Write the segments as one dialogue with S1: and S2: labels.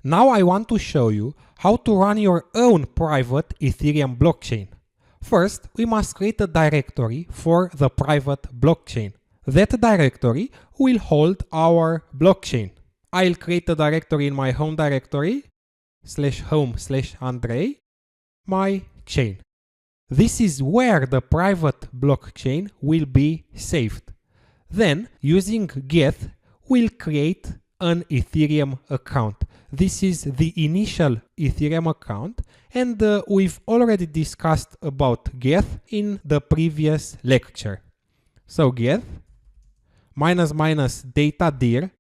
S1: Now I want to show you how to run your own private Ethereum blockchain. First, we must create a directory for the private blockchain. That directory will hold our blockchain. I'll create a directory in my home directory, /home/Andrei, my chain. This is where the private blockchain will be saved. Then, using get, we'll create an Ethereum account. This is the initial Ethereum account, and we've already discussed about Geth in the previous lecture. So Geth -- data dir,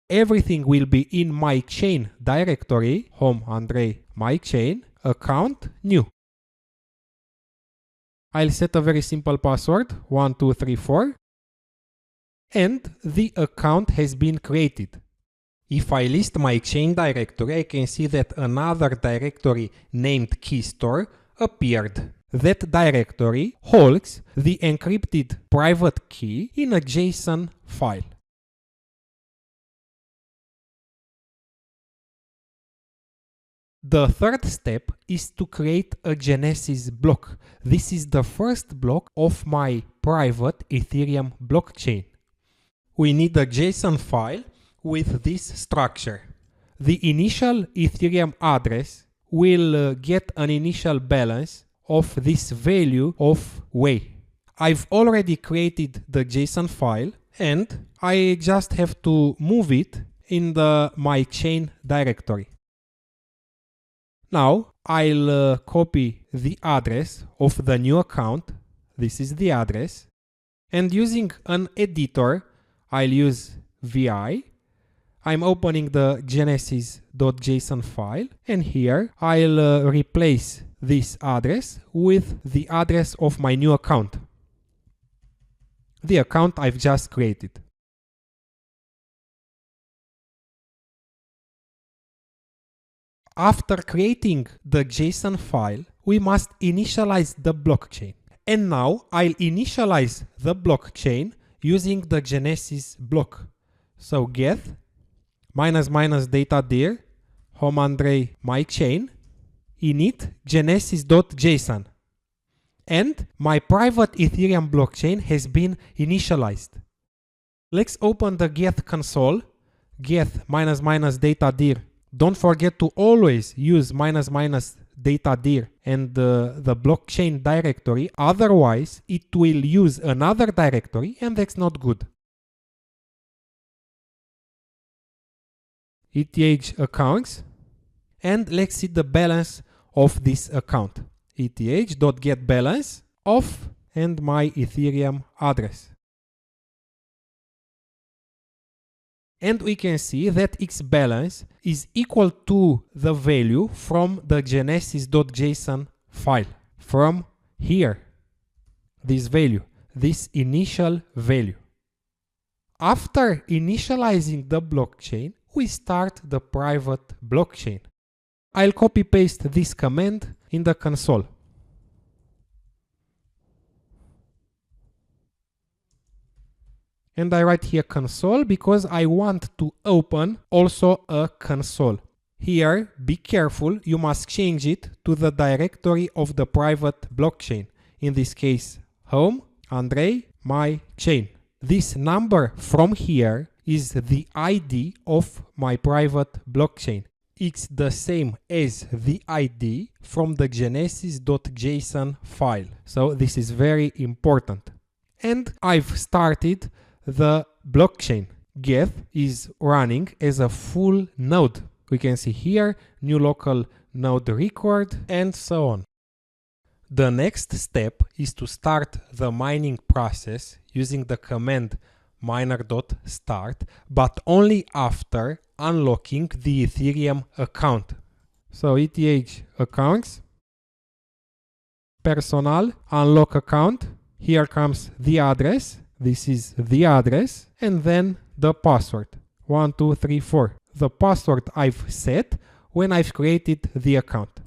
S1: everything will be in my chain directory, home Andrei my chain, account new. I'll set a very simple password, 1234, and the account has been created. If I list my chain directory, I can see that another directory named keystore appeared. That directory holds the encrypted private key in a JSON file. The third step is to create a Genesis block. This is the first block of my private Ethereum blockchain. We need a JSON file with this structure. The initial Ethereum address will get an initial balance of this value of Wei. I've already created the JSON file and I just have to move it in the my chain directory. Now I'll copy the address of the new account. This is the address. And using an editor, I'll use vi. I'm opening the genesis.json file, and here I'll replace this address with the address of my new account, the account I've just created. After creating the JSON file, we must initialize the blockchain. And now I'll initialize the blockchain using the Genesis block. So get -- data dir, home Andrei my chain, init genesis.json. And my private Ethereum blockchain has been initialized. Let's open the get console, get -- data dir. Don't forget to always use -- data dir and the blockchain directory, otherwise it will use another directory and that's not good. ETH accounts, and let's see the balance of this account. ETH.getBalance of and my Ethereum address. And we can see that its balance is equal to the value from the genesis.json file. From here, this value, this initial value. After initializing the blockchain, we start the private blockchain. I'll copy paste this command in the console. And I write here console because I want to open also a console. Here, be careful, you must change it to the directory of the private blockchain. In this case, home, Andrei, my chain. This number from here is the ID of my private blockchain. It's the same as the ID from the genesis.json file. So this is very important. And I've started the blockchain. Geth is running as a full node. We can see here, new local node record, and so on. The next step is to start the mining process using the command miner.start, but only after unlocking the Ethereum account. So ETH accounts, personal, unlock account, here comes the address, this is the address, and then the password, 1234. The password I've set when I've created the account.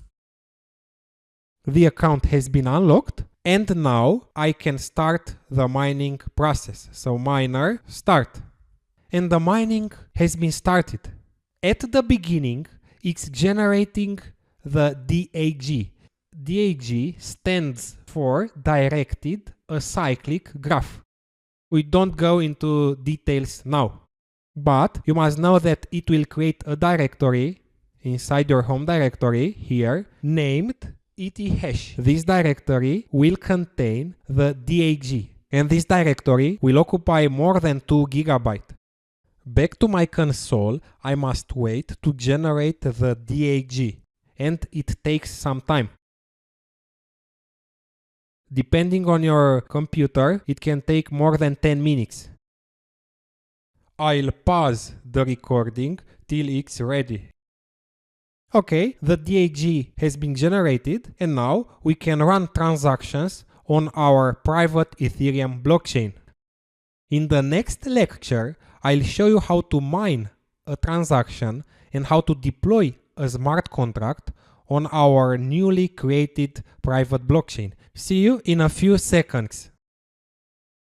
S1: The account has been unlocked, and now I can start the mining process. So miner start. And the mining has been started. At the beginning, it's generating the DAG. DAG stands for Directed Acyclic Graph. We don't go into details now, but you must know that it will create a directory inside your home directory here named ethash. This directory will contain the DAG, and this directory will occupy more than 2 GB. Back to my console, I must wait to generate the DAG, and it takes some time. Depending on your computer, it can take more than 10 minutes. I'll pause the recording till it's ready. Okay, the DAG has been generated, and now we can run transactions on our private Ethereum blockchain. In the next lecture, I'll show you how to mine a transaction and how to deploy a smart contract on our newly created private blockchain. See you in a few seconds.